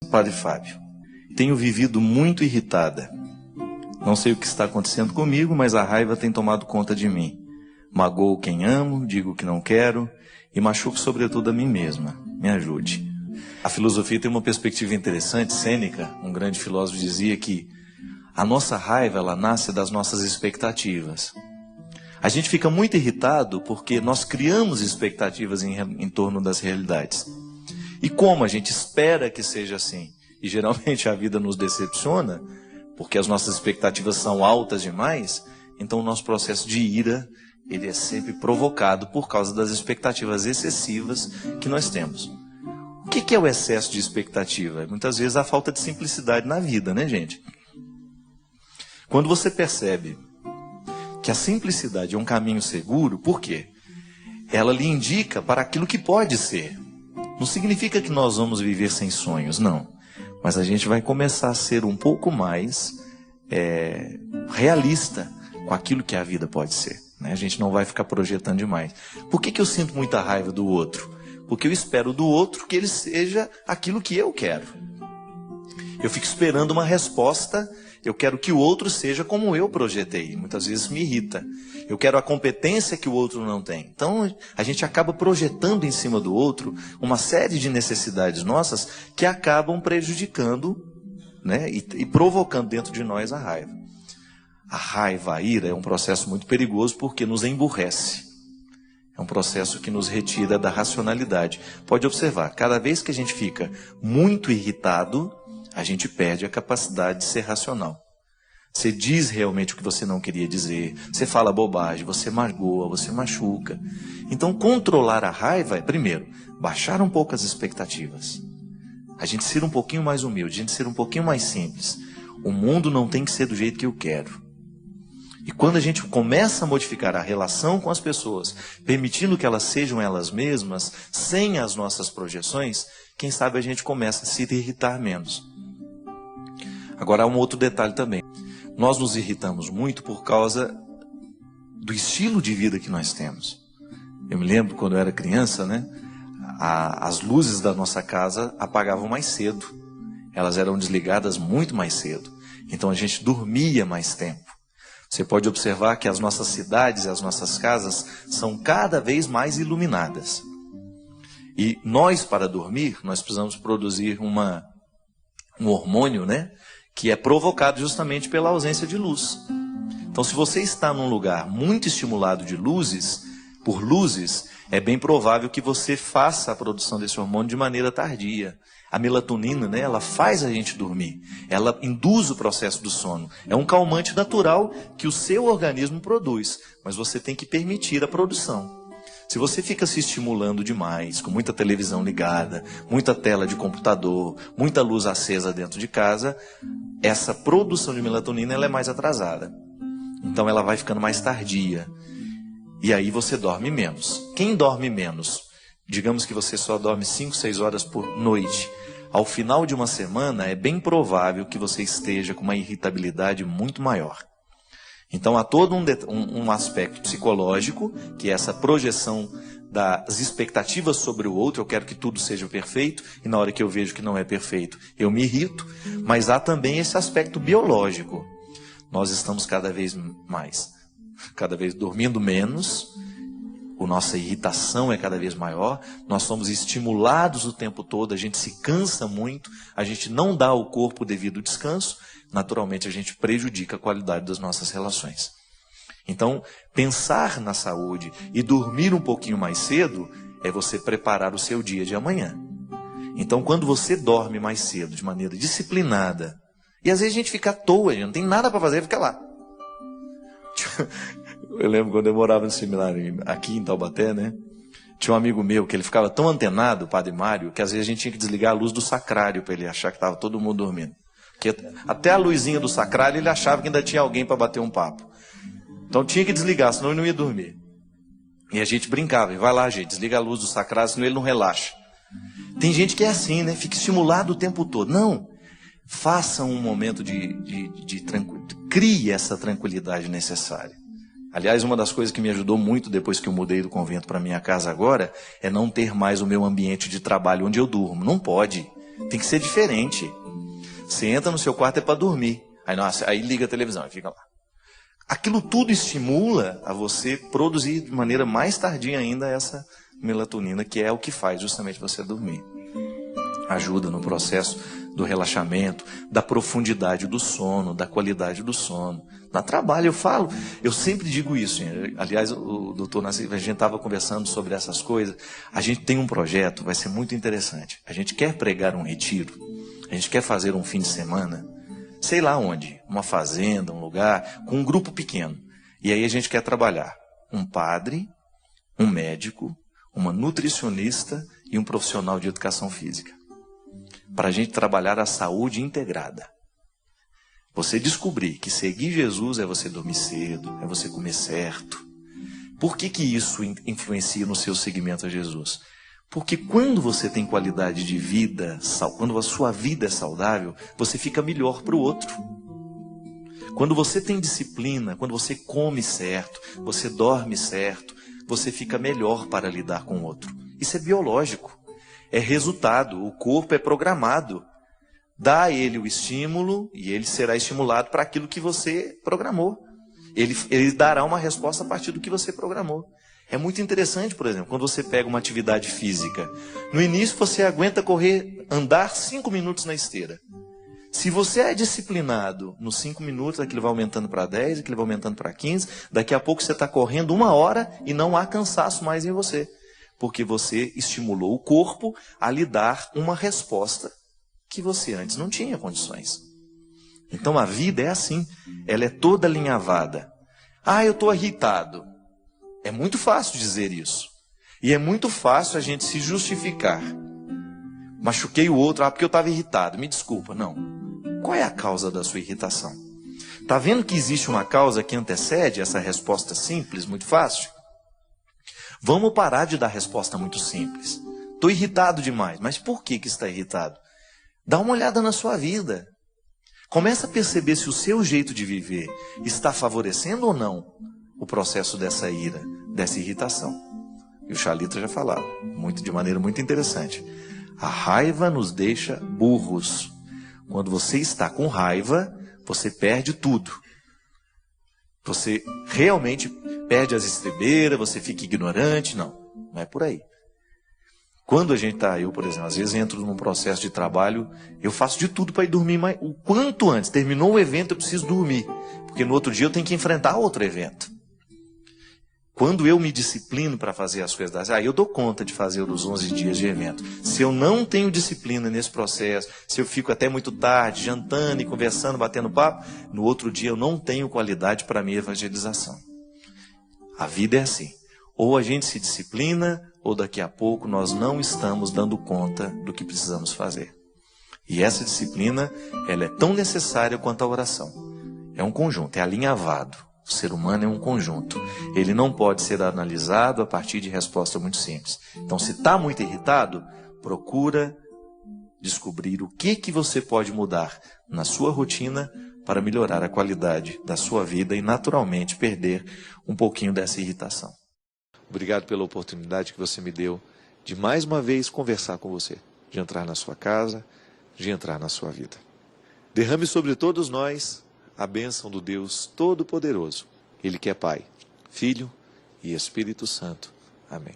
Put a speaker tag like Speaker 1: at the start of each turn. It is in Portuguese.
Speaker 1: Padre Fábio. Tenho vivido muito irritada. Não sei o que está acontecendo comigo, mas a raiva tem tomado conta de mim. Magoo quem amo, digo que não quero e machuco sobretudo a mim mesma. Me ajude. A filosofia tem uma perspectiva interessante. Sêneca, um grande filósofo, dizia que a nossa raiva ela nasce das nossas expectativas. A gente fica muito irritado porque nós criamos expectativas em torno das realidades. E como a gente espera que seja assim, e geralmente a vida nos decepciona, porque as nossas expectativas são altas demais, então o nosso processo de ira, ele é sempre provocado por causa das expectativas excessivas que nós temos. O que é o excesso de expectativa? Muitas vezes a falta de simplicidade na vida, né, gente? Quando você percebe que a simplicidade é um caminho seguro, por quê? Ela lhe indica para aquilo que pode ser. Não significa que nós vamos viver sem sonhos, não. Mas a gente vai começar a ser um pouco mais realista com aquilo que a vida pode ser, né? A gente não vai ficar projetando demais. Por que eu sinto muita raiva do outro? Porque eu espero do outro que ele seja aquilo que eu quero. Eu fico esperando uma resposta. Eu quero que o outro seja como eu projetei. Muitas vezes me irrita. Eu quero a competência que o outro não tem. Então, a gente acaba projetando em cima do outro uma série de necessidades nossas que acabam prejudicando, né, e provocando dentro de nós a raiva. A raiva, a ira, é um processo muito perigoso porque nos emburrece. É um processo que nos retira da racionalidade. Pode observar, cada vez que a gente fica muito irritado, a gente perde a capacidade de ser racional. Você diz realmente o que você não queria dizer, você fala bobagem, você magoa, você machuca. Então, controlar a raiva é, primeiro, baixar um pouco as expectativas. A gente ser um pouquinho mais humilde, a gente ser um pouquinho mais simples. O mundo não tem que ser do jeito que eu quero. E quando a gente começa a modificar a relação com as pessoas, permitindo que elas sejam elas mesmas, sem as nossas projeções, quem sabe a gente começa a se irritar menos. Agora há um outro detalhe também. Nós nos irritamos muito por causa do estilo de vida que nós temos. Eu me lembro quando eu era criança, né? As luzes da nossa casa apagavam mais cedo. Elas eram desligadas muito mais cedo. Então a gente dormia mais tempo. Você pode observar que as nossas cidades e as nossas casas são cada vez mais iluminadas. E nós, para dormir, nós precisamos produzir um hormônio, né, que é provocado justamente pela ausência de luz. Então, se você está num lugar muito estimulado de luzes, por luzes, é bem provável que você faça a produção desse hormônio de maneira tardia. A melatonina, né, ela faz a gente dormir. Ela induz o processo do sono. É um calmante natural que o seu organismo produz, mas você tem que permitir a produção. Se você fica se estimulando demais, com muita televisão ligada, muita tela de computador, muita luz acesa dentro de casa, essa produção de melatonina ela é mais atrasada. Então ela vai ficando mais tardia. E aí você dorme menos. Quem dorme menos? Digamos que você só dorme 5, 6 horas por noite. Ao final de uma semana, é bem provável que você esteja com uma irritabilidade muito maior. Então há todo um aspecto psicológico, que é essa projeção das expectativas sobre o outro. Eu quero que tudo seja perfeito, e na hora que eu vejo que não é perfeito, eu me irrito. Mas há também esse aspecto biológico. Nós estamos cada vez dormindo menos, a nossa irritação é cada vez maior, nós somos estimulados o tempo todo, a gente se cansa muito, a gente não dá ao corpo o devido descanso, naturalmente a gente prejudica a qualidade das nossas relações. Então, pensar na saúde e dormir um pouquinho mais cedo é você preparar o seu dia de amanhã. Então, quando você dorme mais cedo, de maneira disciplinada, e às vezes a gente fica à toa, a gente não tem nada para fazer, fica lá. Eu lembro quando eu morava no seminário aqui em Taubaté, né? Tinha um amigo meu que ele ficava tão antenado, o Padre Mário, que às vezes a gente tinha que desligar a luz do sacrário para ele achar que estava todo mundo dormindo. Porque até a luzinha do sacrário ele achava que ainda tinha alguém para bater um papo. Então tinha que desligar, senão ele não ia dormir. E a gente brincava, vai lá gente, desliga a luz do sacrário, senão ele não relaxa. Tem gente que é assim, né? Fica estimulado o tempo todo. Não, faça um momento de tranquilidade, crie essa tranquilidade necessária. Aliás, uma das coisas que me ajudou muito depois que eu mudei do convento para minha casa agora, é não ter mais o meu ambiente de trabalho onde eu durmo. Não pode. Tem que ser diferente. Você entra no seu quarto é para dormir. Aí, nossa, aí liga a televisão e fica lá. Aquilo tudo estimula a você produzir de maneira mais tardia ainda essa melatonina, que é o que faz justamente você dormir. Ajuda no processo do relaxamento, da profundidade do sono, da qualidade do sono. Na trabalho eu sempre digo isso. Aliás, o doutor Nassi, a gente estava conversando sobre essas coisas. A gente tem um projeto, vai ser muito interessante. A gente quer pregar um retiro, a gente quer fazer um fim de semana, sei lá onde, uma fazenda, um lugar, com um grupo pequeno. E aí a gente quer trabalhar um padre, um médico, uma nutricionista e um profissional de educação física. Para a gente trabalhar a saúde integrada. Você descobrir que seguir Jesus é você dormir cedo, é você comer certo. Por que isso influencia no seu seguimento a Jesus? Porque quando você tem qualidade de vida, quando a sua vida é saudável, você fica melhor para o outro. Quando você tem disciplina, quando você come certo, você dorme certo, você fica melhor para lidar com o outro. Isso é biológico. É resultado, o corpo é programado. Dá a ele o estímulo e ele será estimulado para aquilo que você programou. Ele dará uma resposta a partir do que você programou. É muito interessante, por exemplo, quando você pega uma atividade física. No início você aguenta andar 5 minutos na esteira. Se você é disciplinado nos 5 minutos, aquilo vai aumentando para 10, aquilo vai aumentando para 15, daqui a pouco você está correndo 1 hora e não há cansaço mais em você. Porque você estimulou o corpo a lhe dar uma resposta que você antes não tinha condições. Então a vida é assim, ela é toda alinhavada. Ah, eu estou irritado. É muito fácil dizer isso. E é muito fácil a gente se justificar. Machuquei o outro, porque eu estava irritado, me desculpa. Não. Qual é a causa da sua irritação? Está vendo que existe uma causa que antecede essa resposta simples, muito fácil? Vamos parar de dar resposta muito simples. Estou irritado demais. Mas por que está irritado? Dá uma olhada na sua vida. Começa a perceber se o seu jeito de viver está favorecendo ou não o processo dessa ira, dessa irritação. E o Chalita já falava, de maneira muito interessante. A raiva nos deixa burros. Quando você está com raiva, você perde tudo. Você realmente perde as estribeiras, você fica ignorante. Não é por aí. Quando a gente está, eu por exemplo, às vezes entro num processo de trabalho, eu faço de tudo para ir dormir o quanto antes. Terminou o evento, eu preciso dormir. Porque no outro dia eu tenho que enfrentar outro evento. Quando eu me disciplino para fazer as coisas, eu dou conta de fazer os 11 dias de evento. Se eu não tenho disciplina nesse processo, se eu fico até muito tarde, jantando e conversando, batendo papo, no outro dia eu não tenho qualidade para a minha evangelização. A vida é assim. Ou a gente se disciplina, ou daqui a pouco nós não estamos dando conta do que precisamos fazer. E essa disciplina, ela é tão necessária quanto a oração. É um conjunto, é alinhavado. O ser humano é um conjunto. Ele não pode ser analisado a partir de resposta muito simples. Então, se está muito irritado, procura descobrir o que você pode mudar na sua rotina para melhorar a qualidade da sua vida e, naturalmente, perder um pouquinho dessa irritação. Obrigado pela oportunidade que você me deu de mais uma vez conversar com você, de entrar na sua casa, de entrar na sua vida. Derrame sobre todos nós a bênção do Deus Todo-Poderoso, Ele que é Pai, Filho e Espírito Santo. Amém.